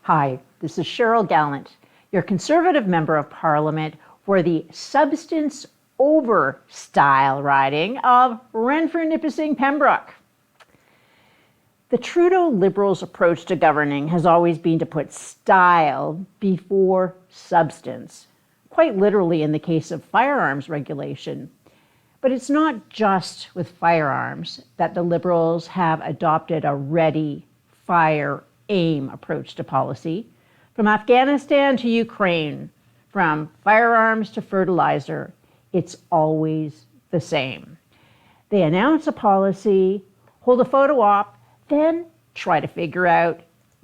Hi, this is Cheryl Gallant, your Conservative Member of Parliament for the substance over style riding of Renfrew-Nipissing-Pembroke. The Trudeau Liberals' approach to governing has always been to put style before substance, quite literally in the case of firearms regulation. But it's not just with firearms that the Liberals have adopted a ready, fire, aim approach to policy. From Afghanistan to Ukraine, from firearms to fertilizer, it's always the same. They announce a policy, hold a photo op, then try to figure out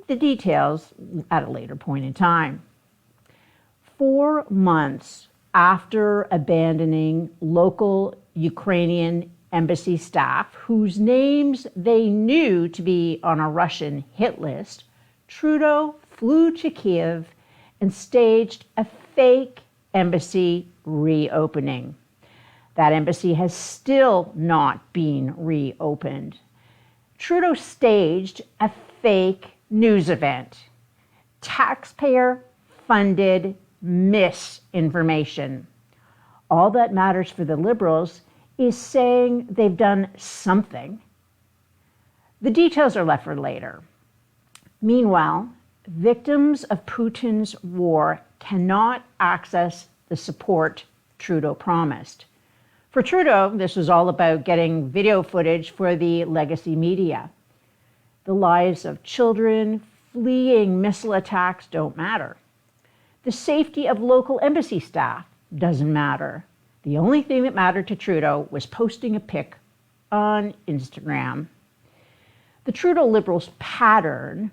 the details at a later point in time. 4 months after abandoning local Ukrainian embassy staff whose names they knew to be on a Russian hit list, Trudeau flew to Kiev and staged a fake embassy reopening. That embassy has still not been reopened. Trudeau staged a fake news event, taxpayer-funded misinformation. All that matters for the Liberals is saying they've done something. The details are left for later. Meanwhile, victims of Putin's war cannot access the support Trudeau promised. For Trudeau, this was all about getting video footage for the legacy media. The lives of children fleeing missile attacks don't matter. The safety of local embassy staff doesn't matter. The only thing that mattered to Trudeau was posting a pic on Instagram. The Trudeau Liberals' pattern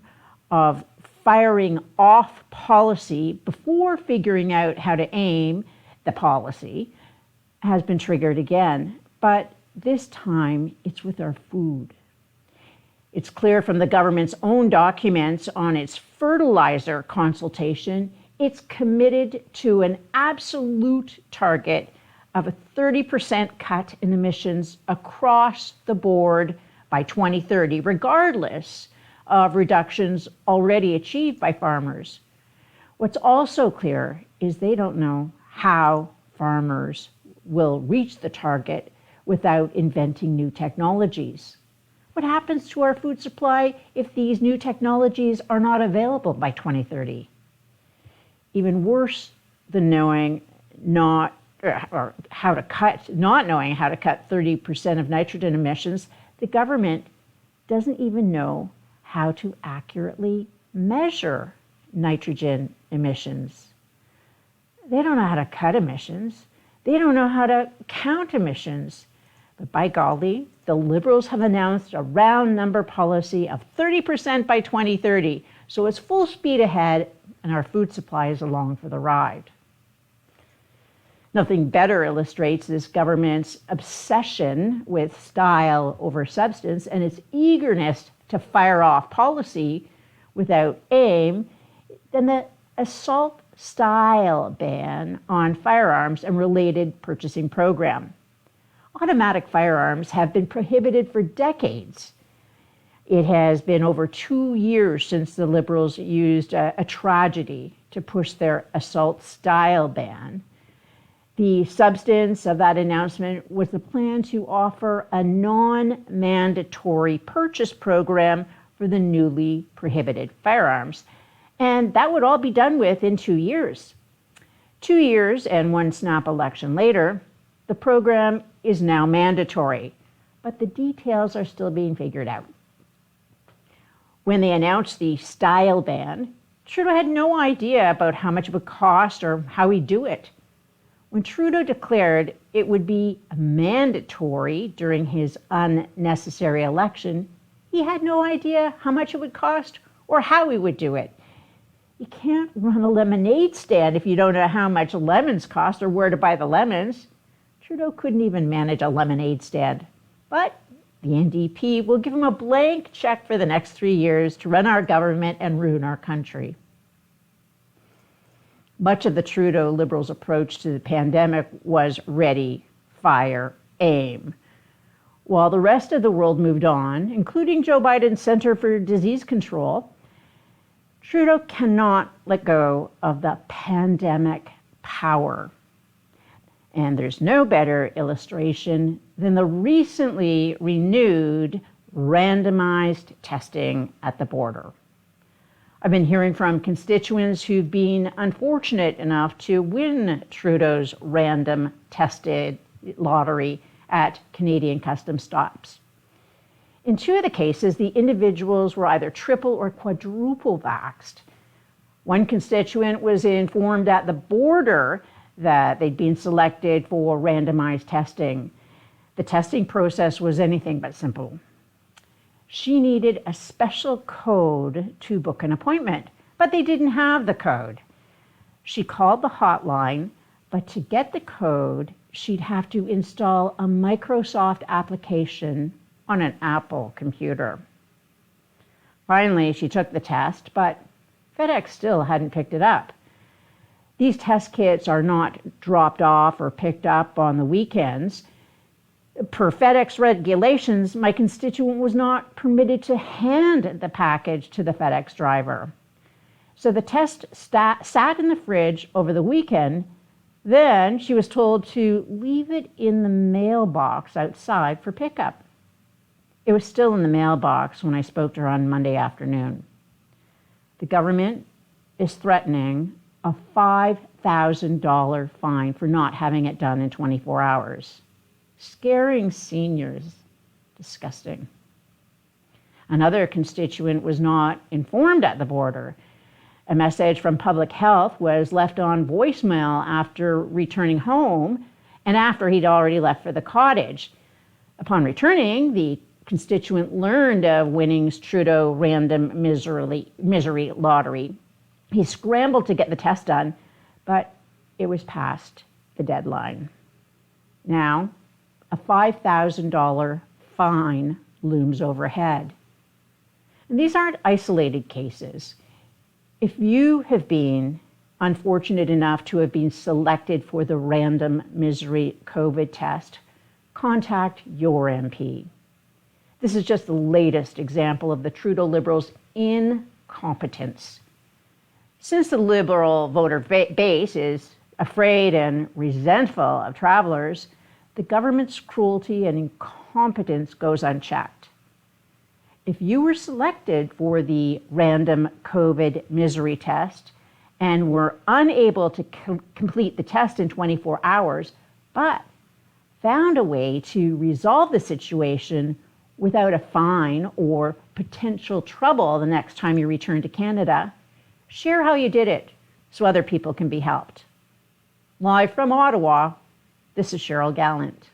of firing off policy before figuring out how to aim the policy has been triggered again, but this time it's with our food. It's clear from the government's own documents on its fertilizer consultation, it's committed to an absolute target of a 30% cut in emissions across the board by 2030, regardless of reductions already achieved by farmers. What's also clear is they don't know how farmers will reach the target without inventing new technologies. What happens to our food supply if these new technologies are not available by 2030? Even worse than knowing not knowing how to cut 30% of nitrogen emissions, the government doesn't even know how to accurately measure nitrogen emissions. They don't know how to cut emissions. They don't know how to count emissions. But by golly, the Liberals have announced a round number policy of 30% by 2030. So it's full speed ahead and our food supply is along for the ride. Nothing better illustrates this government's obsession with style over substance and its eagerness to fire off policy without aim than the assault style ban on firearms and related purchasing program. Automatic firearms have been prohibited for decades. It has been over 2 years since the Liberals used a tragedy to push their assault style ban. The substance of that announcement was the plan to offer a non-mandatory purchase program for the newly prohibited firearms. And that would all be done with in 2 years. 2 years and one snap election later, the program is now mandatory, but the details are still being figured out. When they announced the style ban, Trudeau had no idea about how much it would cost or how he'd do it. When Trudeau declared it would be mandatory during his unnecessary election, he had no idea how much it would cost or how he would do it. You can't run a lemonade stand if you don't know how much lemons cost or where to buy the lemons. Trudeau couldn't even manage a lemonade stand. But the NDP will give him a blank check for the next 3 years to run our government and ruin our country. Much of the Trudeau Liberals' approach to the pandemic was ready, fire, aim. While the rest of the world moved on, including Joe Biden's Center for Disease Control, Trudeau cannot let go of the pandemic power. And there's no better illustration than the recently renewed randomized testing at the border. I've been hearing from constituents who've been unfortunate enough to win Trudeau's random tested lottery at Canadian customs stops. In 2 of the cases, the individuals were either triple or quadruple vaxxed. One constituent was informed at the border that they'd been selected for randomized testing. The testing process was anything but simple. She needed a special code to book an appointment, but they didn't have the code. She called the hotline, but to get the code, she'd have to install a Microsoft application on an Apple computer. Finally, she took the test, but FedEx still hadn't picked it up. These test kits are not dropped off or picked up on the weekends. Per FedEx regulations, my constituent was not permitted to hand the package to the FedEx driver. So the test sat in the fridge over the weekend. Then she was told to leave it in the mailbox outside for pickup. It was still in the mailbox when I spoke to her on Monday afternoon. The government is threatening a $5,000 fine for not having it done in 24 hours. Scaring seniors. Disgusting. Another constituent was not informed at the border. A message from public health was left on voicemail after returning home and after he'd already left for the cottage. Upon returning, the constituent learned of winning's Trudeau random misery lottery. He scrambled to get the test done, but it was past the deadline. Now, a $5,000 fine looms overhead. And these aren't isolated cases. If you have been unfortunate enough to have been selected for the random misery COVID test, contact your MP. This is just the latest example of the Trudeau Liberals' incompetence. Since the Liberal voter base is afraid and resentful of travelers, the government's cruelty and incompetence goes unchecked. If you were selected for the random COVID misery test and were unable to complete the test in 24 hours, but found a way to resolve the situation without a fine or potential trouble the next time you return to Canada, share how you did it so other people can be helped. Live from Ottawa, this is Cheryl Gallant.